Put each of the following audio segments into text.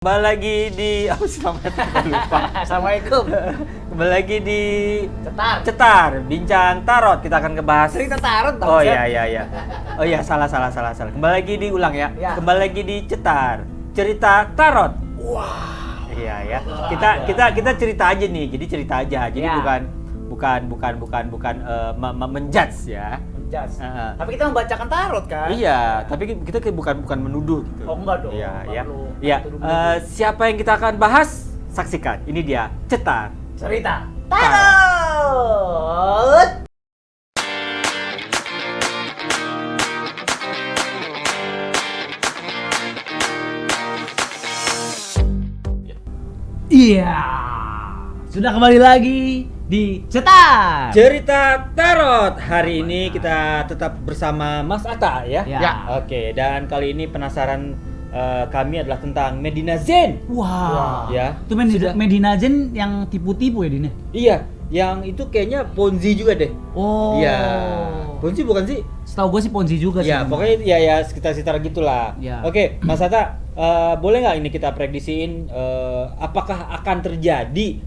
Kembali lagi di apa sih namanya? Lupa. Assalamualaikum. Kembali lagi di Cetar. Cetar, bincang tarot. Kita akan ngebahas Cerita tarot dong. Oh iya. Oh iya, salah. Kembali lagi diulang ya. Ya. Kembali lagi di Cetar, cerita tarot. Wow. Iya ya. Kita cerita aja nih. Jadi cerita aja. Jadi Ya. bukan menjudge ya. Jas. Heeh. Tapi kita membacakan tarot kan? Iya, tapi kita bukan menuduh gitu. Oh enggak dong. Iya, Nggak ya. perlu Iya. tuduh-menuduh. Siapa yang kita akan bahas? Saksikan. Ini dia Cetar. Cerita tarot. Iya. Sudah kembali lagi di Cetar. Cerita Tarot. Hari ini kita tetap bersama Mas Atta ya. Ya. Oke, dan kali ini penasaran kami adalah tentang Medina Zain. Wah. Ya. Itu Sudah- Medina Zain yang tipu-tipu ya Dine? Iya, yang itu kayaknya Ponzi juga deh. Oh. Iya. Ponzi bukan sih? Setahu gue sih Ponzi juga sih. Ya, memang. pokoknya ya sekitar gitulah. Ya. Oke, Mas Atta, boleh nggak ini kita prediksiin apakah akan terjadi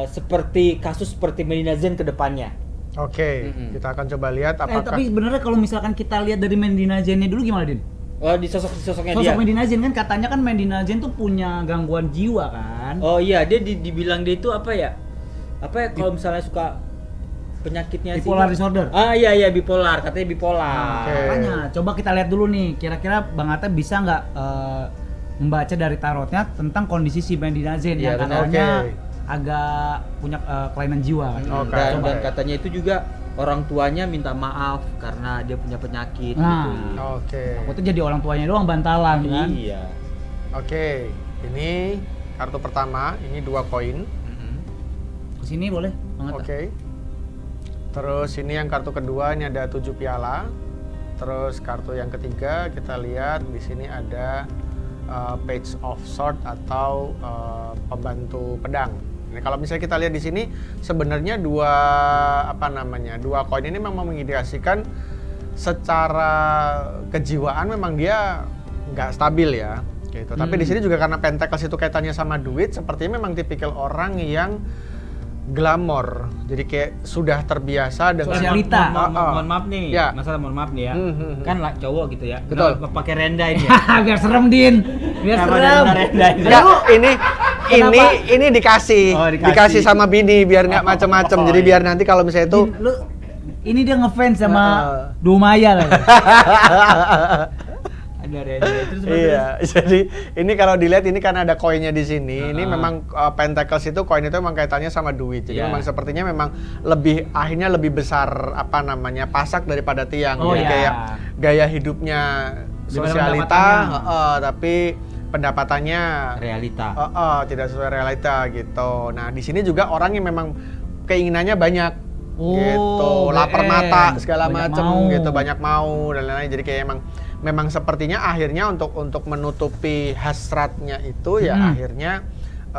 seperti kasus seperti Medina Zain ke depannya? Oke, Mm-mm. kita akan coba lihat apakah Tapi sebenarnya kalau misalkan kita lihat dari Medina Zainnya dulu gimana Din? Di sosoknya Sosok dia. Medina Zain kan katanya kan Medina Zain tuh punya gangguan jiwa kan? Oh iya, dia dibilang dia itu apa ya? Apa ya kalau misalnya suka penyakitnya sih? Bipolar disorder. Ah iya bipolar, katanya bipolar. Oke. Makanya coba kita lihat dulu nih, kira-kira Bang Atta bisa nggak membaca dari tarotnya tentang kondisi si Medina Zain Iya, yang benar. katanya Oke. agak punya kelainan jiwa kan? Oke. Dan katanya itu juga orang tuanya minta maaf karena dia punya penyakit Nah. gitu. Oke. Aku tuh jadi orang tuanya doang bantalan kan? Iya. Oke, ini kartu pertama, ini 2 koin. Mm-mm. Kesini boleh Bang Atta? Oke. Terus ini yang kartu kedua, ini ada 7 piala. Terus kartu yang ketiga kita lihat di sini ada Page of Sword atau pembantu pedang. Ini kalau misalnya kita lihat di sini sebenarnya dua koin ini memang mengindikasikan secara kejiwaan memang dia nggak stabil ya gitu. Tapi di sini juga karena Pentacles itu kaitannya sama duit, sepertinya memang tipikal orang yang glamor. Jadi kayak sudah terbiasa dengan Sosialita. Mohon maaf nih, Ya. masalah mohon maaf nih ya. Hmm. Kan lah cowok gitu ya. Betul. Kenapa pakai renda ini ya? Biar serem Din, biar Kenapa serem. renda ini? Enggak, Kenapa? ini dikasih, Oh, dikasih. dikasih sama bini biar nggak macem-macem. Oh, Jadi iya. biar nanti kalau misalnya itu Din, lu ini dia ngefans sama Heeh. Dumaya lah. Ada renda itu iya, jadi ini kalau dilihat ini kan ada koinnya di sini. Ini memang Pentacles itu koin itu memang kaitannya sama duit. Jadi Iya. memang sepertinya memang akhirnya lebih besar pasak daripada tiang. Oh, Jadi iya. kayak gaya hidupnya Daripada sosialita, pendapatannya. tapi pendapatannya realita. tidak sesuai realita gitu. Nah, di sini juga orang yang memang keinginannya banyak Oh, gitu, lapar BM. mata segala Banyak macam mau. gitu, banyak mau dan lain-lain. Jadi kayak memang sepertinya akhirnya untuk menutupi hasratnya itu ya akhirnya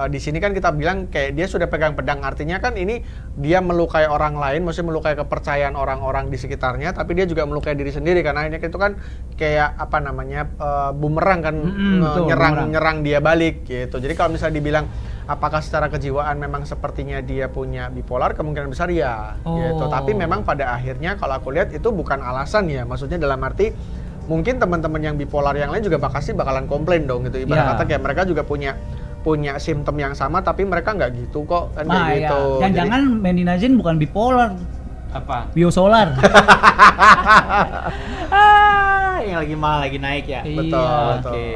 di sini kan kita bilang kayak dia sudah pegang pedang, artinya kan ini dia melukai orang lain, maksudnya melukai kepercayaan orang-orang di sekitarnya, tapi dia juga melukai diri sendiri karena akhirnya itu kan kayak bumerang kan, betul, bumerang. nyerang dia balik gitu. Jadi kalau misalnya dibilang apakah secara kejiwaan memang sepertinya dia punya bipolar, kemungkinan besar ya gitu. Oh. Tapi memang pada akhirnya kalau aku lihat itu bukan alasan ya, maksudnya dalam arti mungkin teman-teman yang bipolar yang lain juga bakalan komplain dong gitu. Ibarat Ya. kata kayak mereka juga punya simptom yang sama tapi mereka nggak gitu kok kan Nah, kayak ya. gitu. Jadi- Jangan Medina Zain bukan bipolar, Apa? biosolar. Yang lagi mahal lagi naik ya. Betul, Iya. betul. Oke.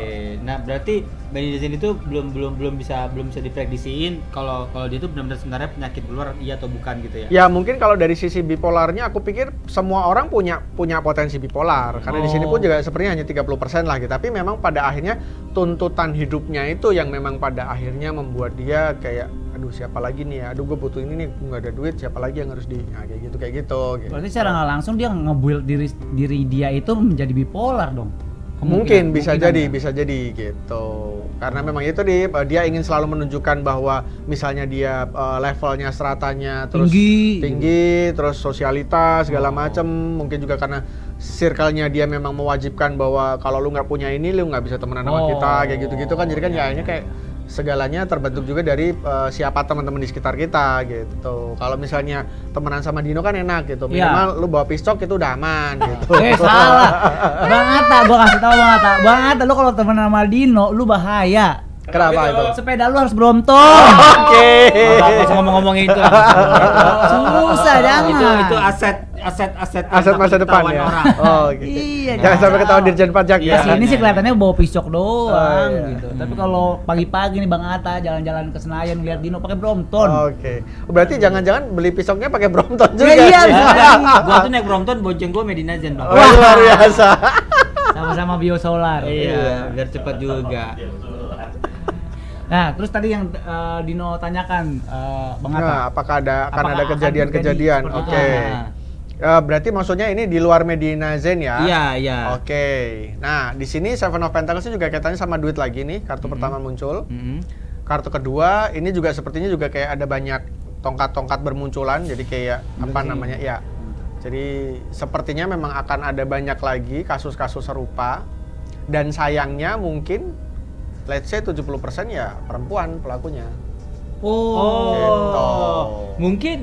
Nah, berarti Medina Zain itu belum bisa diprediksiin kalau dia itu benar-benar sebenarnya penyakit luar iya atau bukan gitu ya. Ya mungkin kalau dari sisi bipolarnya aku pikir semua orang punya potensi bipolar karena di sini pun juga sepertinya hanya 30% lah gitu. Tapi memang pada akhirnya tuntutan hidupnya itu yang memang pada akhirnya membuat dia kayak aduh siapa lagi nih ya, aduh gue butuh ini nih, nggak ada duit, siapa lagi yang harus kayak gitu. Berarti secara nggak langsung dia nge-build diri dia itu menjadi bipolar dong. Mungkin bisa Kemungkinan jadi gitu. Karena memang itu dia ingin selalu menunjukkan bahwa misalnya dia levelnya stratanya terus Tinggi. terus sosialitas segala macem. Mungkin juga karena circle-nya dia memang mewajibkan bahwa kalau lu nggak punya ini lu nggak bisa temenan sama kita kayak gitu-gitu kan, jadi kan ya akhirnya kayak segalanya terbentuk juga dari siapa teman-teman di sekitar kita gitu. Kalau misalnya temenan sama Dino kan enak gitu, minimal lu bawa pistol itu udah aman gitu. Salah. Bang Atta, gua kasih tahu Bang Atta, lu kalau temenan sama Dino lu bahaya. Kenapa itu? Sepeda lu harus Brompton. Oke. Nggak usah ngomong-ngomongin itu. Susah, jangan. Itu aset Masa depan ya. orang. Oh gitu. Iya, Jangan sampai ketahuan Dirjen Pajak Di ya. sini sih kelihatannya bawa pisok doang iya. gitu. Tapi kalau pagi-pagi nih Bang Atta jalan-jalan ke Senayan lihat Dino pakai Brompton. Oke. Berarti jangan-jangan beli pisoknya pakai Brompton juga. Iya, sih. bisa jadi. Gua tuh naik Brompton, bonceng gua Medina Zen, Bang. Wah, luar biasa. Sama-sama biosolar. Iya, biar cepat juga. Nah, terus tadi yang Dino tanyakan Bang Atta. Nah, apakah ada akan ada Apakah akan kejadian-kejadian? terjadi Oke. seperti itu? Berarti maksudnya ini di luar Medina Zen ya? Iya, iya. Oke. Nah, di sini Seven of Pentacles juga kaitannya sama duit lagi nih. Kartu pertama muncul. Kartu kedua ini juga sepertinya juga kayak ada banyak tongkat-tongkat bermunculan. Jadi kayak apa namanya? Ya. Jadi sepertinya memang akan ada banyak lagi kasus-kasus serupa. Dan sayangnya mungkin let's say 70% ya perempuan pelakunya. Gitu.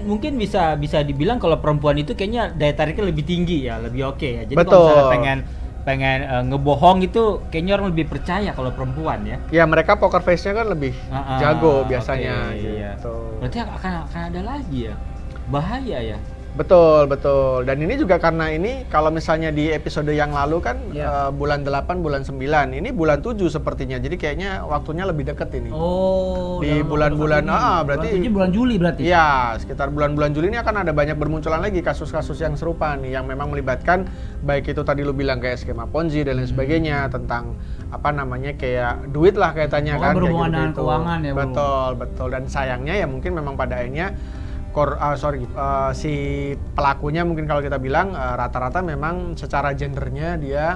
Mungkin bisa dibilang kalau perempuan itu kayaknya daya tariknya lebih tinggi ya, lebih oke ya. Jadi Betul. kalau misalnya pengen ngebohong itu kayaknya orang lebih percaya kalau perempuan ya. Ya mereka poker face-nya kan lebih jago Oke, biasanya iya. gitu. Berarti akan ada lagi ya. Bahaya ya. Betul. Dan ini juga karena ini kalau misalnya di episode yang lalu kan bulan 8, bulan 9, ini bulan 7 sepertinya. Jadi kayaknya waktunya lebih deket ini. Di bulan-bulan berarti bulan Juli berarti. Iya, sekitar bulan-bulan Juli ini akan ada banyak bermunculan lagi kasus-kasus yang serupa nih yang memang melibatkan baik itu tadi lu bilang kayak skema Ponzi dan lain sebagainya, tentang apa namanya kayak duit lah kaitannya kan, berhubungan kayak dengan keuangan ya, Bro. Betul. Dan sayangnya ya mungkin memang pada akhirnya si pelakunya mungkin kalau kita bilang rata-rata memang secara gendernya dia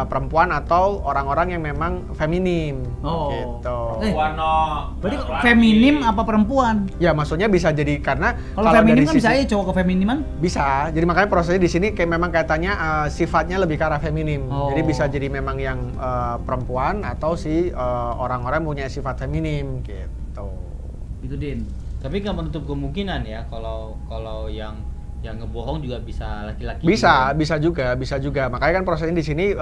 perempuan atau orang-orang yang memang feminim gitu. Berarti feminim apa perempuan? Ya maksudnya bisa jadi karena kalau feminim kan bisa aja cowok ke feminiman? Bisa. Jadi makanya prosesnya di sini kayak memang kaitannya sifatnya lebih ke arah feminim. Jadi bisa jadi memang yang perempuan atau si orang-orang punya sifat feminim gitu. Itu Din. Tapi nggak menutup kemungkinan ya kalau yang ngebohong juga bisa laki-laki. Bisa juga. Makanya kan prosesnya di sini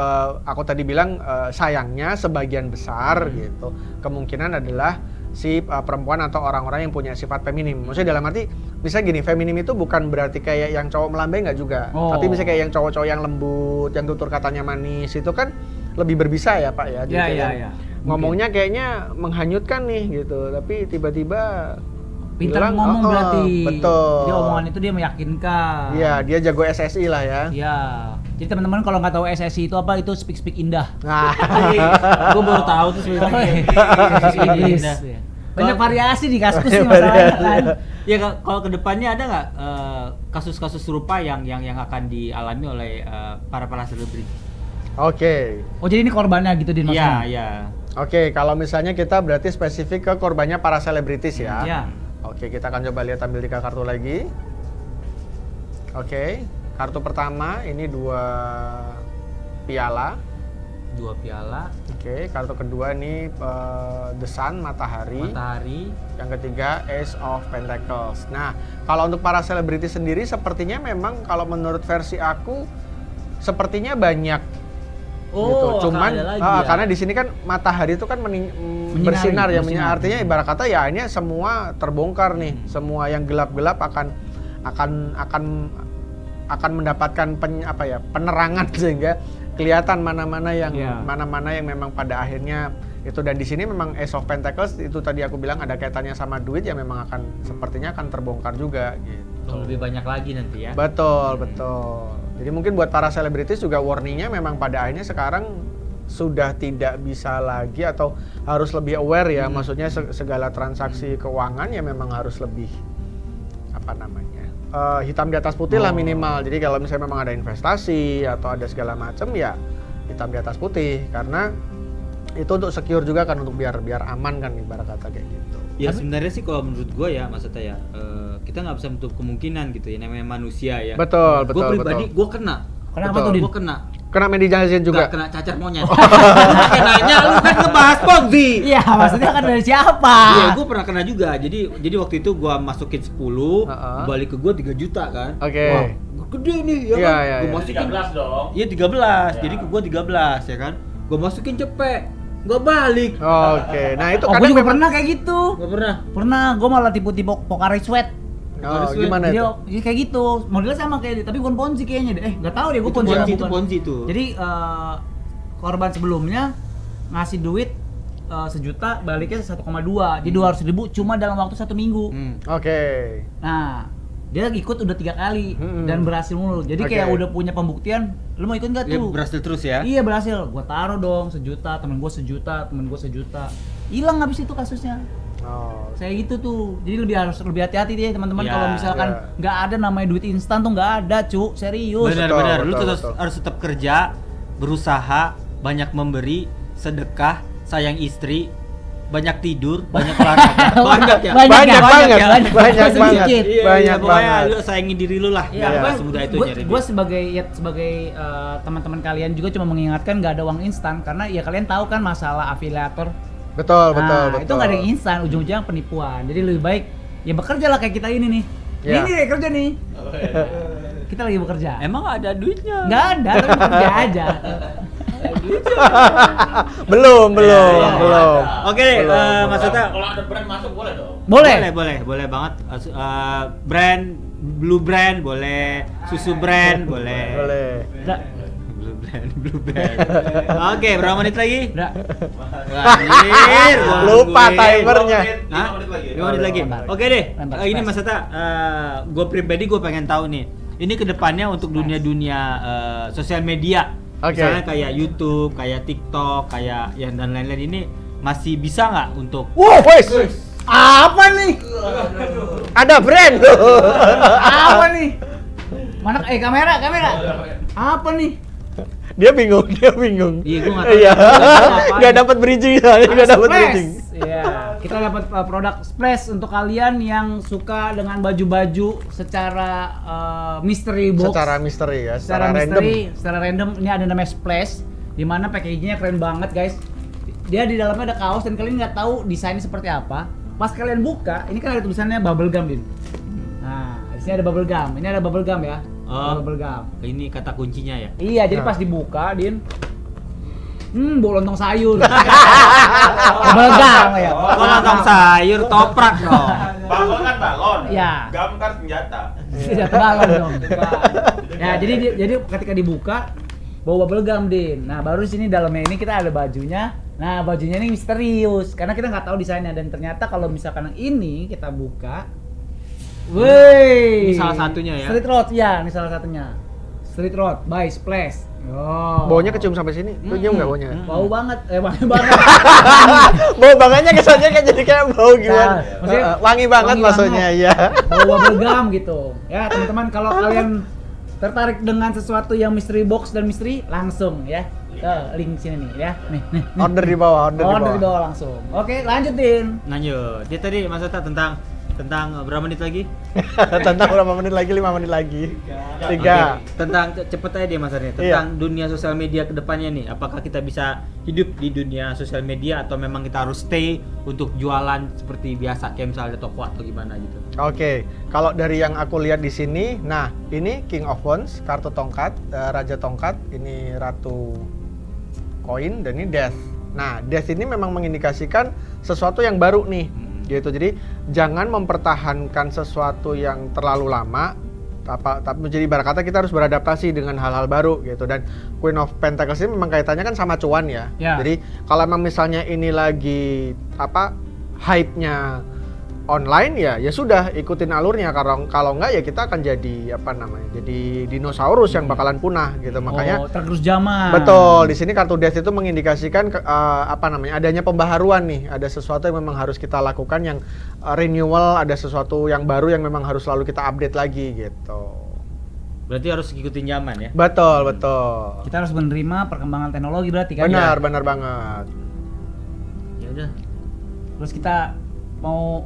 aku tadi bilang sayangnya sebagian besar gitu. Kemungkinan adalah si perempuan atau orang-orang yang punya sifat feminim. Maksudnya dalam arti bisa gini, feminim itu bukan berarti kayak yang cowok melambai nggak juga. Tapi bisa kayak yang cowok-cowok yang lembut, yang tutur katanya manis itu kan lebih berbisa ya Pak ya. Jadi ngomongnya kayaknya menghanyutkan nih gitu. Tapi tiba-tiba pintar ngomong berarti. Betul. Jadi omongan itu dia meyakinkan. Iya, dia jago SSI lah ya. Iya. Jadi teman-teman kalau nggak tahu SSI itu apa, itu speak Indah. Nah, Gue baru tahu tuh sebenarnya. Inggris. Banyak variasi di Kaskus nih masalahnya kan. Ya kalau kedepannya ada nggak kasus-kasus serupa yang akan dialami oleh para selebriti? Oke. Oh jadi ini korbannya gitu Din maksudnya? Iya. Oke, kalau misalnya kita berarti spesifik ke korbannya para selebritis ya. Iya. Oke, kita akan coba lihat, ambil 3 kartu lagi. Oke, kartu pertama ini 2 piala. 2 piala. Oke, kartu kedua ini The Sun, matahari. Yang ketiga Ace of Pentacles. Nah, kalau untuk para selebriti sendiri sepertinya memang kalau menurut versi aku sepertinya banyak. Gitu. Cuman karena di sini kan matahari itu kan bersinar ya, artinya ibarat kata ya ini semua terbongkar nih, semua yang gelap-gelap akan mendapatkan penerangan sehingga kelihatan mana-mana yang memang pada akhirnya itu. Dan di sini memang Ace of Pentacles itu tadi aku bilang ada kaitannya sama duit yang memang sepertinya akan terbongkar juga gitu. Lebih banyak lagi nanti ya. Betul. Jadi mungkin buat para selebritis juga warningnya memang pada akhirnya sekarang sudah tidak bisa lagi atau harus lebih aware ya. Maksudnya segala transaksi keuangan ya memang harus lebih hitam di atas putih lah minimal. Jadi kalau misalnya memang ada investasi atau ada segala macam ya hitam di atas putih, karena itu untuk secure juga kan, untuk biar aman kan ibarat kata kayak gitu. Ya sebenarnya sih kalau menurut gue ya maksudnya ya kita nggak bisa menutup kemungkinan gitu ya, namanya manusia ya. Betul. Gue pribadi gue kena Kenapa Betul. tuh, Din? Gua kena. Kena medicalization juga. Nggak, kena cacar monyet. Kayak nanya lu kan ngebahas Ponzi. Iya, maksudnya kan dari siapa? Iya, gue pernah kena juga. Jadi waktu itu gua masukin 10, balik ke gua 3 juta kan. Oke. Wah, gua gede nih ya Iya, kan. iya, Gua iya. masukin 13 dong. Iya 13. Jadi ke gua 13 ya kan. Gua masukin cepet. Nggak balik. Oke. Nah, itu Oh, gue kadang juga memang pernah kayak gitu. Nggak pernah. Pernah, gue malah tipu-tipu Pocari Sweat. Oh, gimana Jadi itu? ya kayak gitu, modelnya sama kayak dia, tapi bukan Ponzi kayaknya deh. Nggak tahu deh, gue Itu Ponzi apa Ponzi, itu bukan. Ponzi itu. Jadi korban sebelumnya ngasih duit 1 juta, baliknya 1,2. Jadi 200.000 cuma dalam waktu 1 minggu. Oke. Nah, dia ikut udah 3 kali dan berhasil mulu. Jadi Oke. kayak udah punya pembuktian. Lu mau ikut nggak Dia tuh? berhasil terus ya. Iya berhasil. Gua taruh dong 1 juta, temen gua 1 juta, temen gua 1 juta. Hilang habis itu kasusnya. Oh. Saya gitu tuh. Jadi harus lebih hati-hati deh teman-teman Ya, kalau misalkan nggak ada namanya duit instan tuh nggak ada, cu. Serius. Benar-benar, lu betul, tetap betul. harus tetap kerja, berusaha, banyak memberi, sedekah, sayang istri, banyak tidur, banyak olahraga. Banyak ya. Banyak Banyak ya? banget. Banyak Banyak sedikit. banget. Iya, Banyak pokoknya banget. lu sayangi diri lu lah. Iya, Nggak gua- semudah itu gua- nyari gua duit. sebagai teman-teman kalian juga cuma mengingatkan nggak ada uang instan karena ya kalian tahu kan masalah afiliator. Betul, betul, Nah, betul. itu nggak ada yang instan, ujung-ujungnya penipuan. Jadi lebih baik ya bekerja lah kayak kita ini nih. Iya. Ini nih kerja nih. Kita lagi bekerja. Emang ada duitnya? Nggak ada, tapi bekerja aja. belum. Oke deh, Belum. Mas Ata. Kalau ada brand masuk boleh dong. Boleh. Boleh banget. Brand Blue Brand boleh, susu brand boleh. Boleh. Udah, Blue Brand. Oke, berapa menit lagi? udah. Anjir, gua Lupa nungguin. timernya. Hah? 5 menit lagi. 5 menit lagi. Lempar. Oke deh. Lempar Ini space. Mas Ata, gue pribadi gue pengen tahu nih. Ini kedepannya untuk dunia-dunia sosial media, Oke. misalnya kayak YouTube, kayak TikTok, kayak yang dan lain-lain ini masih bisa nggak untuk Wow, wes. Apa nih? Ada brand. Apa nih? Mana kamera. Apa nih? Dia bingung. Iya, gua nggak tahu. Iya. Apaan? Nggak dapat bridging soalnya, nggak dapat Splash. bridging. Iya, kita dapat produk Splash untuk kalian yang suka dengan baju-baju secara mystery box. Secara misteri ya, secara random. misteri, secara random. Ini ada namanya Splash, di mana packagingnya keren banget guys. Dia di dalamnya ada kaos dan kalian nggak tahu desainnya seperti apa. Pas kalian buka, ini kan ada tulisannya bubble gum, Din. Nah, di sini ada bubble gum. Ini ada bubble gum ya. Oh. Bubble gum. ini kata kuncinya ya? Iya, jadi Nah. pas dibuka, Din. Bau lontong sayur. Bubble gum ya. Kalau lontong sayur toprak dong. Balon kan balon. Iya. Gam kan senjata. Tidak balon dong. Ya, jadi ketika dibuka bau bubble gum, Din. Nah, baru di sini dalamnya ini kita ada bajunya. Nah, bajunya ini misterius karena kita nggak tahu desainnya dan ternyata kalau misalkan yang ini kita buka, woi. Ini salah satunya ya? Street Road, ya, ini salah satunya. Street Road by Splash. Oh. Baunya kecium sampai sini. Lu nyium nggak baunya? Bau banget, wangi banget. Bau bangetnya kesannya kayak jadi kayak bau gimana? Nah, maksudnya Wangi banget wangi maksudnya, banget. ya. Bau bubble gum gitu. Ya, teman-teman kalau kalian tertarik dengan sesuatu yang mystery box dan mystery, langsung ya. Link sini nih ya. Nih. Order di bawah, order Order di di bawah. bawah langsung. Oke, lanjutin. Lanjut. Dia tadi Mas Ata tentang berapa menit lagi? Tentang berapa menit lagi? 5 menit lagi. 3. Oke, tentang cepet aja deh Mas Arya, tentang dunia sosial media kedepannya nih. Apakah kita bisa hidup di dunia sosial media atau memang kita harus stay untuk jualan seperti biasa kayak misalnya toko atau gimana gitu? Oke, kalau dari yang aku lihat di sini, nah ini King of Wands, kartu tongkat, Raja Tongkat, ini Ratu Koin dan ini Death. Nah, Death ini memang mengindikasikan sesuatu yang baru nih, gitu. Jadi jangan mempertahankan sesuatu yang terlalu lama. Tapi menjadi ibarat kata kita harus beradaptasi dengan hal-hal baru gitu. Dan Queen of Pentacles ini memang kaitannya kan sama cuan ya. Ya. Jadi kalau emang misalnya ini lagi hype-nya online ya sudah ikutin alurnya. Kalau enggak ya kita akan jadi jadi dinosaurus yang bakalan punah gitu. Makanya tergerus zaman. betul, di sini kartu Death itu mengindikasikan adanya pembaharuan nih, ada sesuatu yang memang harus kita lakukan yang renewal, ada sesuatu yang baru yang memang harus selalu kita update lagi gitu. Berarti harus ngikutin zaman ya? Betul. Kita harus menerima perkembangan teknologi berarti kan. Benar banget. Ya udah. Terus kita mau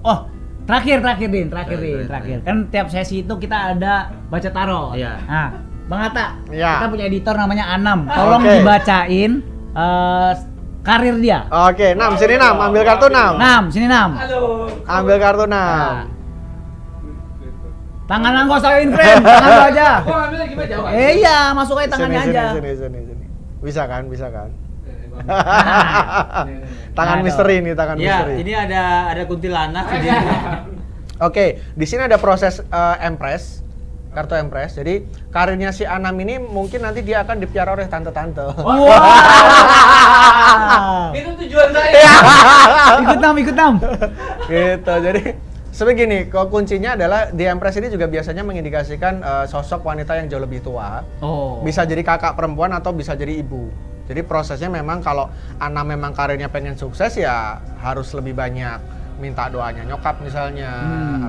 terakhir Din. Kan tiap sesi itu kita ada baca tarot. Iya. Nah, Bang Atta, Ya. kita punya editor namanya Anam. Tolong Oke. dibacain karir dia. Oke, Nam, sini Nam, ambil kartu Nam. Nam, sini Nam. Ambil kartu Nah. Nam. Tangan nggak usah friend, tangan lu aja. Gua ngambilnya gimana jauh? Iya, masuk aja tangannya Sini, aja. sini. Bisa kan? Nah. Tangan Aduh. misteri ini, tangan Ya, misteri. ini ada kuntilanak di sini. Oke, di sini ada proses Empress, kartu Empress. Jadi karirnya si Anam ini mungkin nanti dia akan dipiara oleh tante-tante. Wow. Itu tujuan saya. Ikut Nam. Gitu. Jadi sebenarnya gini, kuncinya adalah di Empress ini juga biasanya mengindikasikan sosok wanita yang jauh lebih tua. Oh. Bisa jadi kakak perempuan atau bisa jadi ibu. Jadi prosesnya memang kalau Anam memang karirnya pengen sukses ya harus lebih banyak minta doanya nyokap misalnya,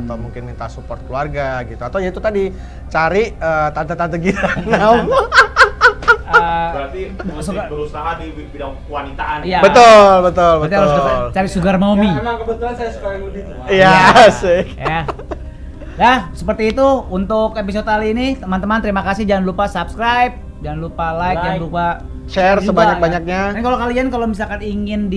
atau mungkin minta support keluarga gitu, atau ya itu tadi cari tante-tante gitu. Berarti mesti berusaha di bidang kewanitaan. Iya. Betul. Berarti harus cari sugar mommy. Emang kebetulan saya suka yang lebih tua. Iya, asik. Ya. Nah, seperti itu untuk episode kali ini. Teman-teman, terima kasih. Jangan lupa subscribe, jangan lupa like, jangan lupa Share juga, sebanyak-banyaknya. ya. Dan kalau kalian misalkan ingin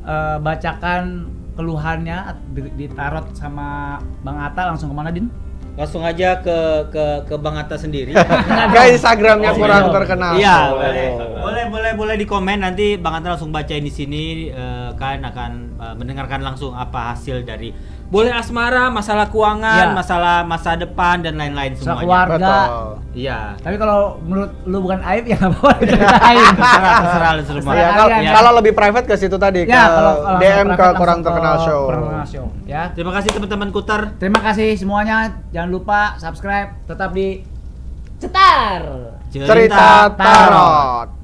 dibacakan keluhannya ditarot sama Bang Atta, langsung kemana Din? Langsung aja ke Bang Atta sendiri. Guys, Instagramnya kurang terkenal. Iya, Boleh. boleh di komen, nanti Bang Atta langsung bacain di sini, kan akan mendengarkan langsung apa hasil dari boleh asmara, masalah keuangan, Iya. masalah masa depan dan lain-lain Soal semuanya. keluarga. Betul. Iya. Tapi kalau menurut lu bukan aib ya nggak apa-apa diceritain. Terserah lu semua. Ya, Kalian, ya. kalau lebih private ke situ tadi, Ya, ke kalau DM langsung ke private kurang langsung terkenal ke show. Kurang Terkenal Show, ya. Terima kasih teman-teman Kuter. Terima kasih semuanya. Jangan lupa subscribe, tetap di Cetar. Cerita Tarot.